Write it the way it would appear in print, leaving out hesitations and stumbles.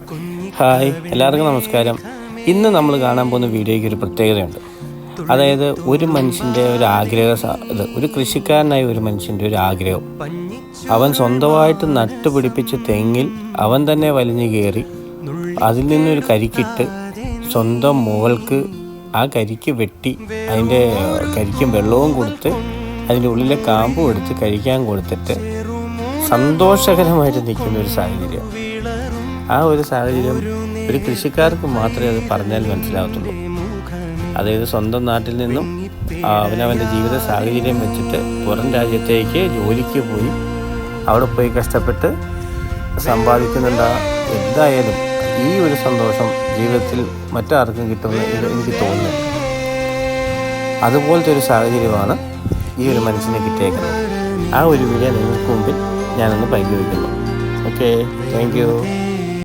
Hi, എല്ലാവർക്കും നമസ്കാരം. ഇന്ന് നമ്മൾ കാണാൻ പോകുന്ന വീഡിയോയ്ക്ക് ഒരു പ്രത്യേകതയുണ്ട്. അതായത് ഒരു മനുഷ്യൻ്റെ ഒരു ഒരു കൃഷിക്കാരനായ ഒരു മനുഷ്യൻ്റെ ഒരു ആഗ്രഹം. അവൻ സ്വന്തമായിട്ട് നട്ടുപിടിപ്പിച്ച തെങ്ങിൽ അവൻ തന്നെ വലിഞ്ഞു കയറി അതിൽ നിന്നൊരു കരിക്കിട്ട് സ്വന്തം മോൾക്ക് ആ കരിക്ക് വെട്ടി അതിൻ്റെ കരിക്കും വെള്ളവും കൊടുത്ത് അതിൻ്റെ ഉള്ളിലെ കാമ്പും എടുത്ത് കഴിക്കാൻ കൊടുത്തിട്ട് സന്തോഷകരമായിട്ട് നിൽക്കുന്ന ഒരു സാഹചര്യം. ആ ഒരു സാഹചര്യം ഒരു കൃഷിക്കാർക്ക് മാത്രമേ അത് പറഞ്ഞാൽ മനസ്സിലാകത്തുള്ളൂ. അതായത് സ്വന്തം നാട്ടിൽ നിന്നും അവനവൻ്റെ ജീവിത സാഹചര്യം വെച്ചിട്ട് പുറം രാജ്യത്തേക്ക് ജോലിക്ക് പോയി അവിടെ പോയി കഷ്ടപ്പെട്ട് സമ്പാദിക്കുന്നുണ്ട്. എന്തായാലും ഈ ഒരു സന്തോഷം ജീവിതത്തിൽ മറ്റാർക്കും കിട്ടുമെന്ന് എനിക്ക് തോന്നുന്നു. അതുപോലത്തെ ഒരു സാഹചര്യമാണ് ഈ ഒരു മനുഷ്യനെ കിട്ടിയേക്കുന്നത്. ആ ഒരു വീഡിയോ നിങ്ങൾക്ക് മുമ്പിൽ ഞാനൊന്ന് പങ്കുവയ്ക്കുന്നു. Okay, thank you.